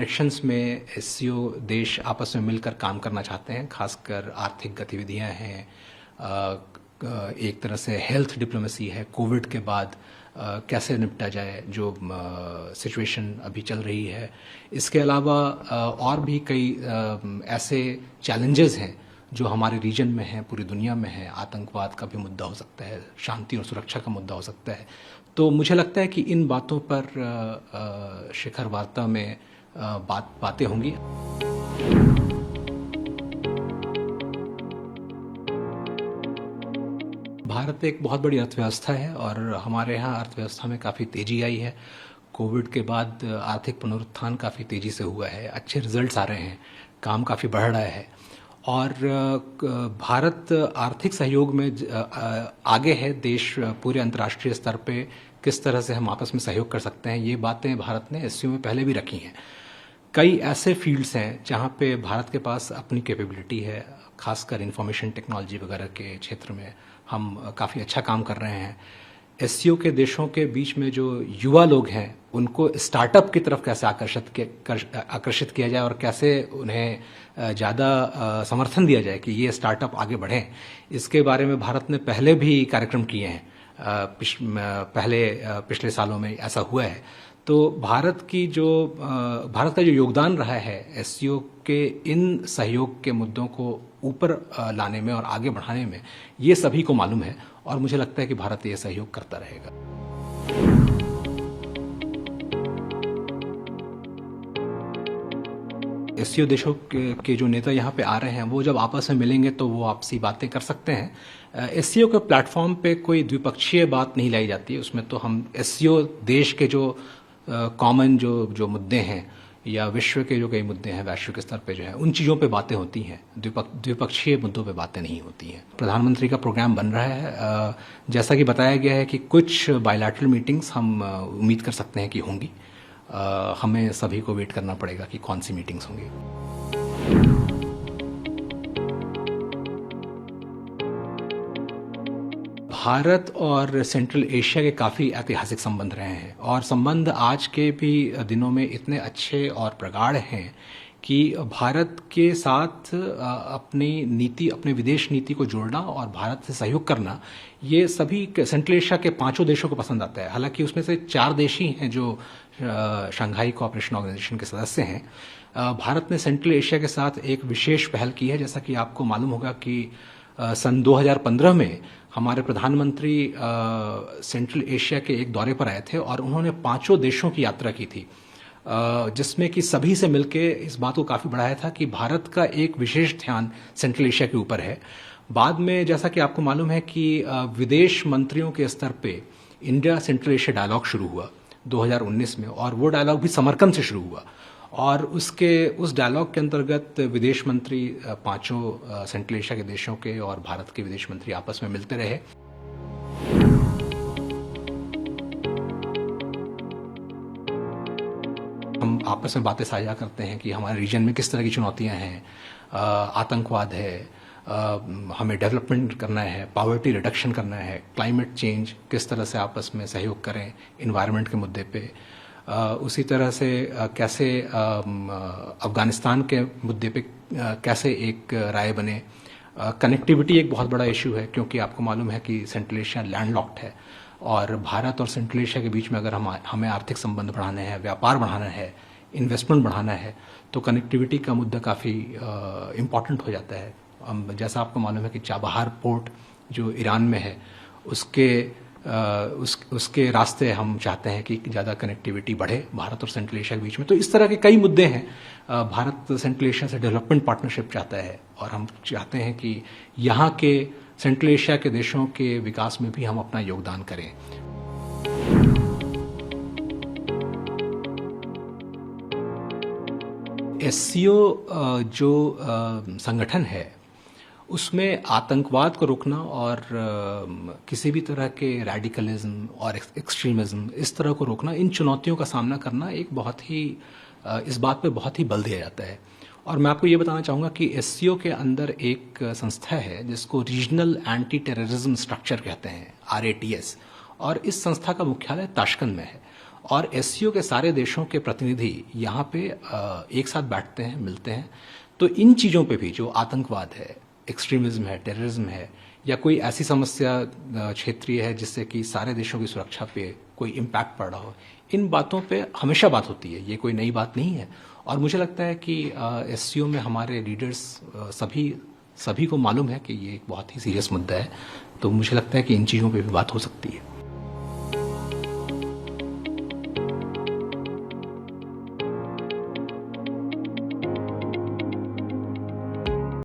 Directions में SCO देश आपस में मिलकर काम करना चाहते हैं, खासकर आर्थिक गतिविधियां हैं, एक तरह से हेल्थ डिप्लोमेसी है, कोविड के बाद कैसे निपटा जाए जो सिचुएशन अभी चल रही है। इसके अलावा और भी कई ऐसे चैलेंजेस हैं जो हमारे रीजन में हैं, पूरी दुनिया में है। आतंकवाद का भी मुद्दा हो सकता है, शांति और सुरक्षा का मुद्दा हो सकता है। तो मुझे लगता है कि इन बातों पर शिखर वार्ता में बातें होंगी। भारत एक बहुत बड़ी अर्थव्यवस्था है और हमारे यहाँ अर्थव्यवस्था में काफ़ी तेज़ी आई है। कोविड के बाद आर्थिक पुनरुत्थान काफ़ी तेज़ी से हुआ है, अच्छे रिजल्ट्स आ रहे हैं, काम काफ़ी बढ़ रहा है और भारत आर्थिक सहयोग में आगे है। देश पूरे अंतर्राष्ट्रीय स्तर पे किस तरह से हम आपस में सहयोग कर सकते हैं, ये बातें भारत ने एससीओ में पहले भी रखी हैं। कई ऐसे फील्ड्स हैं जहाँ पे भारत के पास अपनी कैपेबिलिटी है, खासकर इंफॉर्मेशन टेक्नोलॉजी वगैरह के क्षेत्र में हम काफ़ी अच्छा काम कर रहे हैं। एससीओ के देशों के बीच में जो युवा लोग हैं उनको स्टार्टअप की तरफ कैसे आकर्षित किया जाए और कैसे उन्हें ज़्यादा समर्थन दिया जाए कि ये स्टार्टअप आगे बढ़ें, इसके बारे में भारत ने पहले भी कार्यक्रम किए हैं। पिछले सालों में ऐसा हुआ है। तो भारत का जो योगदान रहा है एससीओ के इन सहयोग के मुद्दों को ऊपर लाने में और आगे बढ़ाने में, ये सभी को मालूम है और मुझे लगता है कि भारत ये सहयोग करता रहेगा। एससीओ देशों के जो नेता यहाँ पे आ रहे हैं वो जब आपस में मिलेंगे तो वो आपसी बातें कर सकते हैं। एससीओ के प्लेटफॉर्म पे कोई द्विपक्षीय बात नहीं लाई जाती है, उसमें तो हम एससीओ देश के जो कॉमन जो मुद्दे हैं या विश्व के जो कई मुद्दे हैं वैश्विक स्तर पे जो है उन चीज़ों पे बातें होती हैं, द्विपक्षीय मुद्दों पे बातें नहीं होती हैं। प्रधानमंत्री का प्रोग्राम बन रहा है, जैसा कि बताया गया है कि कुछ बायलैटरल मीटिंग्स हम उम्मीद कर सकते हैं कि होंगी। हमें सभी को वेट करना पड़ेगा कि कौन सी मीटिंग्स होंगी। भारत और सेंट्रल एशिया के काफ़ी ऐतिहासिक संबंध रहे हैं और संबंध आज के भी दिनों में इतने अच्छे और प्रगाढ़ हैं कि भारत के साथ अपने विदेश नीति को जोड़ना और भारत से सहयोग करना, ये सभी सेंट्रल एशिया के 5 देशों को पसंद आता है। हालांकि उसमें से 4 देश ही हैं जो शंघाई कोऑपरेशन ऑर्गेनाइजेशन के सदस्य हैं। भारत ने सेंट्रल एशिया के साथ एक विशेष पहल की है। जैसा कि आपको मालूम होगा कि सन 2015 में हमारे प्रधानमंत्री सेंट्रल एशिया के एक दौरे पर आए थे और उन्होंने 5 देशों की यात्रा की थी, जिसमें कि सभी से मिलके इस बात को काफ़ी बढ़ाया था कि भारत का एक विशेष ध्यान सेंट्रल एशिया के ऊपर है। बाद में जैसा कि आपको मालूम है कि विदेश मंत्रियों के स्तर पे इंडिया सेंट्रल एशिया डायलॉग शुरू हुआ 2019 में और वो डायलॉग भी समरकंद से शुरू हुआ और उस डायलॉग के अंतर्गत विदेश मंत्री 5 सेंट्रल एशिया के देशों के और भारत के विदेश मंत्री आपस में मिलते रहे। हम आपस में बातें साझा करते हैं कि हमारे रीजन में किस तरह की चुनौतियां हैं, आतंकवाद है, हमें डेवलपमेंट करना है, पॉवर्टी रिडक्शन करना है, क्लाइमेट चेंज, किस तरह से आपस में सहयोग करें इन्वायरमेंट के मुद्दे पे, उसी तरह से कैसे अफगानिस्तान के मुद्दे पे कैसे एक राय बने। कनेक्टिविटी एक बहुत बड़ा इशू है क्योंकि आपको मालूम है कि सेंट्रल एशिया लैंडलॉक्ड है और भारत और सेंट्रल एशिया के बीच में अगर हमें आर्थिक संबंध बढ़ाने हैं, व्यापार बढ़ाना है, इन्वेस्टमेंट बढ़ाना है तो कनेक्टिविटी का मुद्दा काफ़ी इम्पॉर्टेंट हो जाता है। जैसा आपको मालूम है कि चाबहार पोर्ट जो ईरान में है उसके रास्ते हम चाहते हैं कि ज़्यादा कनेक्टिविटी बढ़े भारत और सेंट्रल एशिया के बीच में। तो इस तरह के कई मुद्दे हैं। भारत सेंट्रल एशिया से डेवलपमेंट पार्टनरशिप चाहता है और हम चाहते हैं कि यहाँ के सेंट्रल एशिया के देशों के विकास में भी हम अपना योगदान करें। एससीओ जो संगठन है उसमें आतंकवाद को रोकना और किसी भी तरह के रैडिकलिज्म और एक्सट्रीमिज्म इस तरह को रोकना, इन चुनौतियों का सामना करना एक इस बात पे बहुत ही बल दिया जाता है। और मैं आपको ये बताना चाहूँगा कि एससीओ के अंदर एक संस्था है जिसको रीजनल एंटी टेररिज्म स्ट्रक्चर कहते हैं, RATS, और इस संस्था का मुख्यालय ताशकंद में है और एससीओ के सारे देशों के प्रतिनिधि यहाँ पे एक साथ बैठते हैं, मिलते हैं। तो इन चीज़ों पे भी, जो आतंकवाद है, एक्सट्रीमिज्म है, टेररिज्म है, या कोई ऐसी समस्या क्षेत्रीय है जिससे कि सारे देशों की सुरक्षा पे कोई इम्पैक्ट पड़ रहा हो, इन बातों पे हमेशा बात होती है। ये कोई नई बात नहीं है। और मुझे लगता है कि एससीओ में हमारे लीडर्स सभी को मालूम है कि ये एक बहुत ही सीरियस मुद्दा है। तो मुझे लगता है कि इन चीज़ों पे भी बात हो सकती है।